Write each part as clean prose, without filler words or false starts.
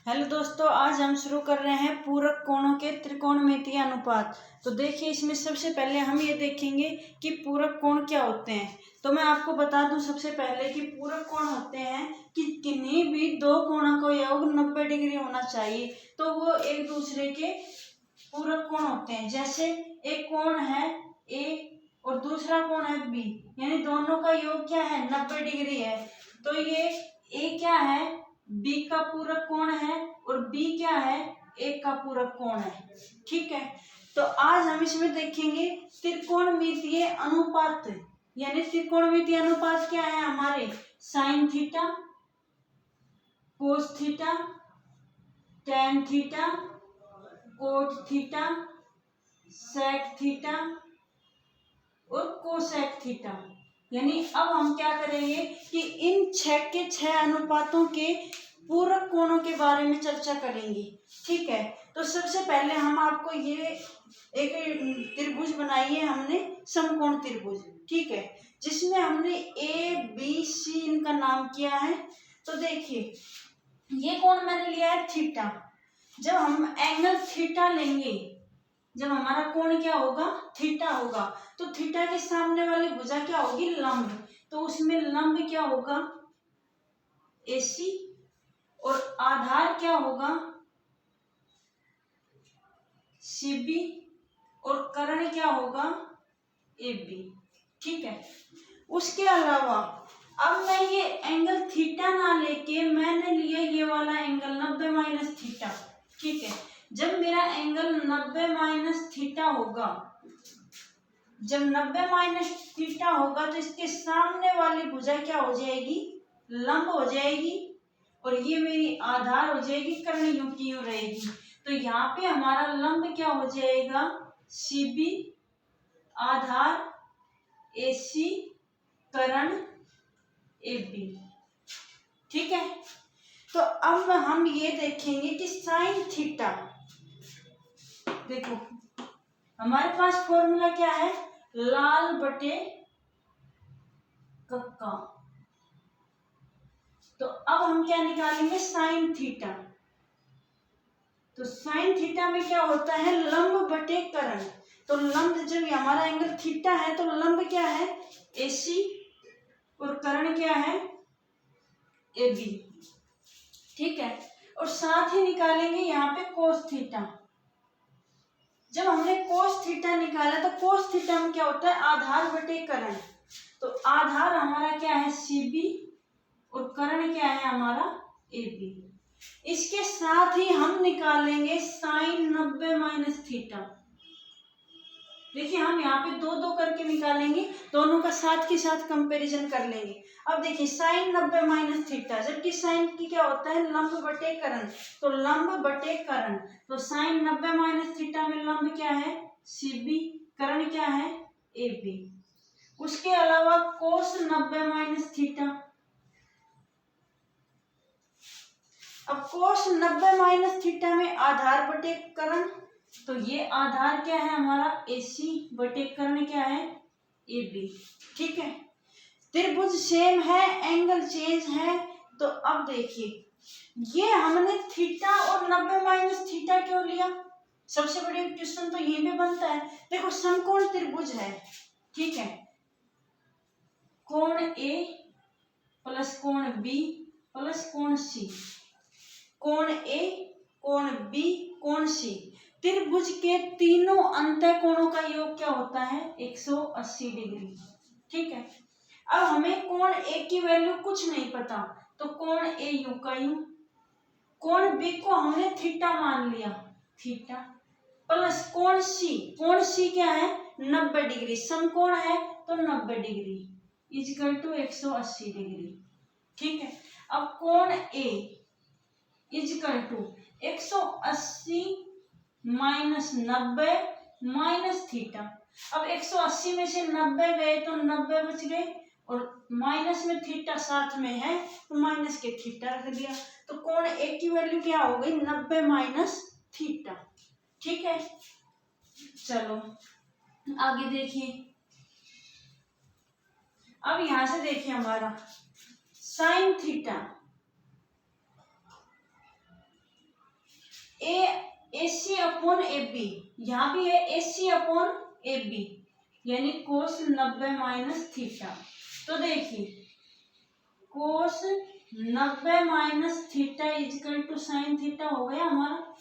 Hello दोस्तों, आज हम शुरू कर रहे हैं पूरक कोणों के त्रिकोणमितीय अनुपात। तो देखिए, इसमें सबसे पहले हम ये देखेंगे कि पूरक कोण क्या होते हैं। तो मैं आपको बता दूं सबसे पहले कि पूरक कोण होते हैं कि किन्हीं भी दो कोणों का योग 90 डिग्री होना चाहिए, तो वो एक दूसरे के पूरक कोण होते हैं। जैसे एक कोण है ए और दूसरा कोण है बी, यानी दोनों का योग क्या है, 90 डिग्री है। तो ये ए क्या है, बी का पूरक कोण है, और बी क्या है, ए का पूरक कोण है। ठीक है, तो आज हम इसमें देखेंगे त्रिकोणमितीय अनुपात। यानी त्रिकोणमितीय अनुपात क्या है हमारे, sine theta, cos theta, tan theta, cot theta, sec theta और कोसेक थीटा। यानी अब हम क्या करेंगे कि इन 6 के 6 अनुपातों के पूरक कोणों के बारे में चर्चा करेंगे। ठीक है, तो सबसे पहले हम आपको ये एक त्रिभुज बनाई है हमने, समकोण त्रिभुज। ठीक है, जिसमें हमने ए बी सी इनका नाम किया है। तो देखिए, ये कोण मैंने लिया है थीटा। जब हम एंगल थीटा लेंगे, जब हमारा कोण क्या होगा, थीटा होगा, तो थीटा के सामने वाली भुजा क्या होगी, लंब। तो उसमें लंब क्या होगा, AC, और आधार क्या होगा, CB, और कर्ण क्या होगा, AB। ठीक है, उसके अलावा अब मैं ये एंगल थीटा ना लेके मैंने लिया ये वाला एंगल 90 माइनस थीटा। ठीक है, जब मेरा एंगल 90 माइनस थीटा होगा, जब 90 माइनस थीटा होगा, तो इसके सामने वाली भुजा क्या हो जाएगी, लंब हो जाएगी, और ये मेरी आधार हो जाएगी, कर्ण यूं की यूं रहेगी। तो यहाँ पे हमारा लंब क्या हो जाएगा, CB, आधार AC, कर्ण AB। ठीक है, तो अब हम ये देखेंगे कि साइन थीटा। देखो, हमारे पास फॉर्मूला क्या है, लाल बटे कक्का। तो अब हम क्या निकालेंगे, साइन थीटा। तो साइन थीटा में क्या होता है, लंब बटे कर्ण। तो लंब, जब हमारा एंगल थीटा है तो लंब क्या है, AC, और कर्ण क्या है, AB। ठीक है, और साथ ही निकालेंगे यहाँ पे कोस थीटा। जब हमने कोस थीटा निकाला तो कोस थीटा में क्या होता है, आधार बटे कर्ण। तो आधार हमारा क्या है, CB, और कर्ण क्या है हमारा, AB। इसके साथ ही हम निकालेंगे साइन 90 माइनस थीटा। देखिए, हम यहाँ पे दो दो करके निकालेंगे, दोनों का साथ के साथ कंपैरिजन कर लेंगे। अब देखिए, साइन 90 माइनस थीटा, जबकि साइन की क्या होता है, लंब बटे कर्ण। तो लंब बटे कर्ण, तो साइन 90 माइनस थीटा में लंब क्या है, CB, कर्ण क्या है, AB। उसके अलावा कोस 90 माइनस थीटा। अब कोस 90 माइनस थीटा में आधार बटे कर्ण, तो ये आधार क्या है हमारा, AC, बटे कर्ण क्या है, AB। ठीक है, त्रिभुज सेम है, एंगल चेंज है। तो अब देखिए, ये हमने थीटा और 90 माइनस थीटा क्यों लिया, सबसे बड़ी क्वेश्चन तो यही पे बनता है। देखो, समकोण त्रिभुज है। ठीक है, कोण A प्लस कोण B प्लस कोण C, कोण A, कोण B, कोण C। त्रिभुज के तीनों अंतः कोणों का योग क्या होता है, 180 डिग्री। ठीक है, अब हमें कोण A की वैल्यू कुछ नहीं पता, तो कोण A यूं का यूं, कोण B को हमने थीटा मान लिया, थीटा, प्लस कोण C क्या है, 90 डिग्री, समकोण है तो 90 डिग्री इक्वल टू 180 डिग्री। ठीक है, अब कोण A equal to 180 minus 90 minus theta. अब 180 में से 90 गए तो 90 बच गए, और माइनस में थीटा साथ में है तो माइनस के थीटा रख दिया। तो कोण A की वैल्यू क्या हो गई, 90 माइनस थीटा। ठीक है, चलो आगे देखिए। अब यहां से देखिए, हमारा sine theta, A C upon A B, यहाँ भी है ए सी अपॉन ए बी, यानी कोस 90 माइनस थीटा। तो देखिए cos 90 minus theta equal to sine theta हो गया हमारा,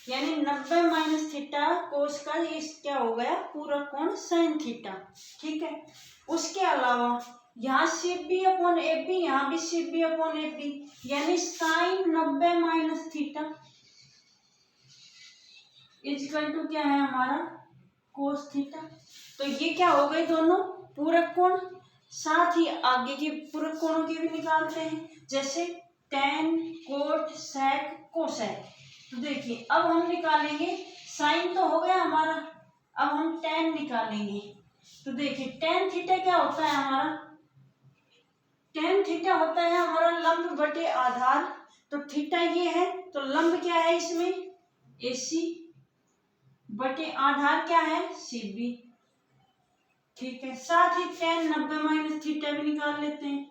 यानी 90 माइनस थीटा कोस का ये क्या हो गया, पूरा कोण साइन थीटा। ठीक है, उसके अलावा यहाँ C B upon A B, यहाँ भी C B upon A B, यानी sine 90 minus theta equal to क्या है हमारा, कोस थीटा। तो ये क्या हो गए दोनों पूरक कोण। साथ ही आगे के पूरक कोणों के भी निकालते हैं, जैसे टेन, कोट, सेक, कोसेक। तो देखिए अब हम निकालेंगे, साइन तो हो गया हमारा, अब हम टेन निकालेंगे। तो देखिए टेन थीटा क्या होता है हमारा, टेन थीटा होता है हमारा लंब बटे आधार। तो थीटा ये है, तो लंब क्या है इसमें, AC बटे आधार क्या है, CB। ठीक है, साथ ही टेन 90 माइनस थीटा भी निकाल लेते हैं।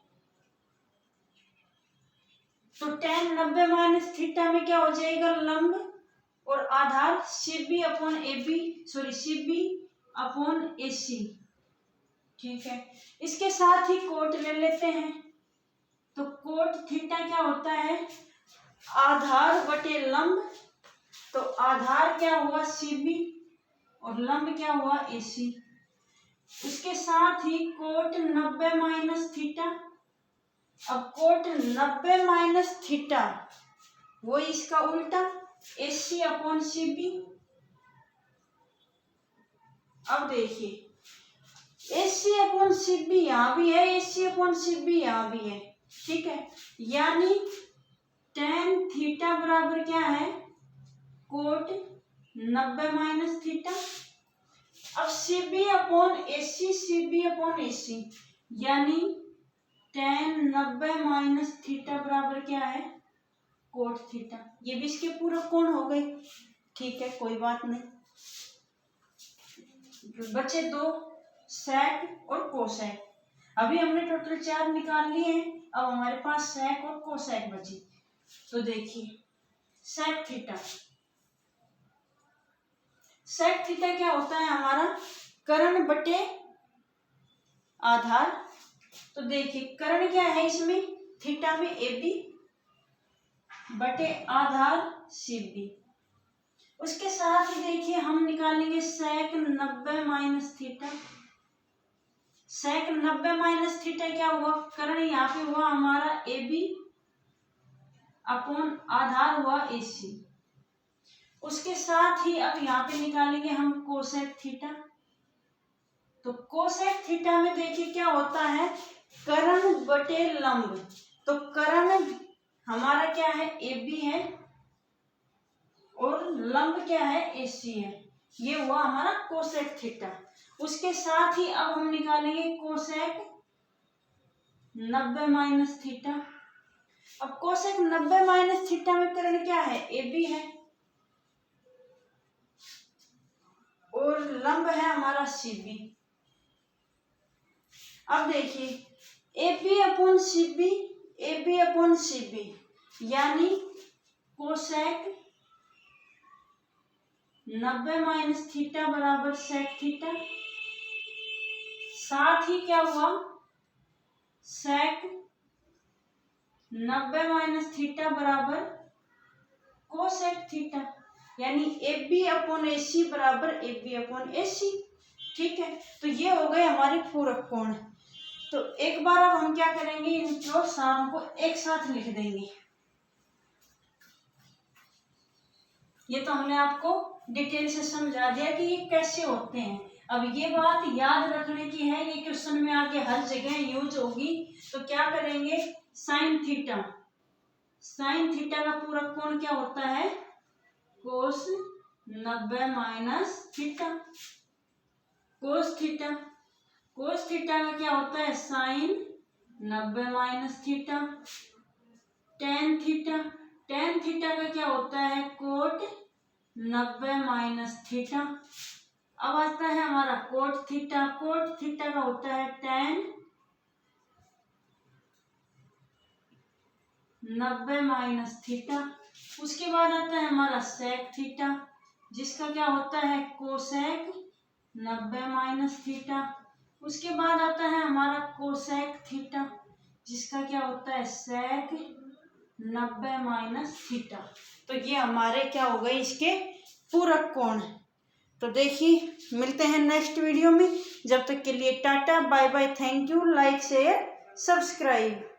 तो टेन 90 माइनस थीटा में क्या हो जाएगा, लंब और आधार CB upon AB, sorry CB upon AC। ठीक है, इसके साथ ही कोट ले लेते हैं। तो कोट थीटा क्या होता है, आधार बटे लंब। तो आधार क्या हुआ CB और लंब क्या हुआ AC। उसके साथ ही कोट 90 माइनस थीटा। अब कोट 90 माइनस थीटा वो इसका उल्टा AC अपॉन CB। अब देखिए AC अपॉन CB यहाँ भी है, AC अपॉन CB यहाँ भी है। ठीक है, यानी टेन थीटा बराबर क्या है, कोट 90 माइनस थीटा। अब CB upon AC, CB upon AC, यानी टेन 90 माइनस थीटा बराबर क्या है, कोट थीटा। ये भी इसके पूरक कोण हो गए। ठीक है, कोई बात नहीं, बचे दो, सेक और कोसेक। अभी हमने टोटल 4 निकाल लिए हैं, अब हमारे पास सेक और कोसेक बची। तो देखिए सेक थीटा, सेक थीटा क्या होता है हमारा, कर्ण बटे आधार। तो देखिए कर्ण क्या है इसमें, थीटा में AB बटे आधार CB। उसके साथ ही देखिए हम निकालेंगे सेक 90 माइनस थीटा। सेक 90 माइनस थीटा क्या हुआ, कर्ण यहाँ पे हुआ हमारा AB अपॉन आधार हुआ AC। उसके साथ ही अब यहाँ पे निकालेंगे हम कोसेक थीटा। तो कोसेक थीटा में देखिए क्या होता है, कर्ण बटे लंब। तो कर्ण हमारा क्या है, AB है और लंब क्या है, AC है। ये हुआ हमारा कोसेक थीटा। उसके साथ ही अब हम निकालेंगे कोसेक 90 माइनस थीटा। अब कोसेक 90 माइनस थीटा में कर्ण क्या है, AB है और लंब है हमारा CB। अब देखिए AB upon CB, AB upon CB, यानी कोसेक 90 माइनस थीटा बराबर सेक थीटा। साथ ही क्या हुआ, सेक 90 माइनस थीटा बराबर कोसेक थीटा, यानी AB अपॉन AC बराबर AB अपॉन AC। ठीक है, तो ये हो गए हमारे पूरक कोण। तो एक बार अब हम क्या करेंगे, इनको सारों को एक साथ लिख देंगे। ये तो हमने आपको डिटेल से समझा दिया कि ये कैसे होते हैं। अब ये बात याद रखने की है, ये क्वेश्चन में आगे हर जगह यूज होगी। तो क्या करेंगे, साइन थीटा, साइन थीटा का पूरक कोण क्या होता है, cos 90 minus theta. Cos theta, cos theta का क्या होता है, sine 90 minus theta. Tan theta, tan theta का क्या होता है, कोट 90 माइनस थीटा। अब आता है हमारा कोट थीटा, कोट थीटा का होता है टेन 90 माइनस थीटा। उसके बाद आता है हमारा सेक थीटा, जिसका क्या होता है कोसेक 90 माइनस थीटा। उसके बाद आता है हमारा कोसेक थीटा, जिसका क्या होता है सेक 90 माइनस थीटा। तो ये हमारे क्या हो गए इसके पूरक कोण। तो देखिए मिलते हैं नेक्स्ट वीडियो में, जब तक के लिए tata bye bye, thank you, like share subscribe.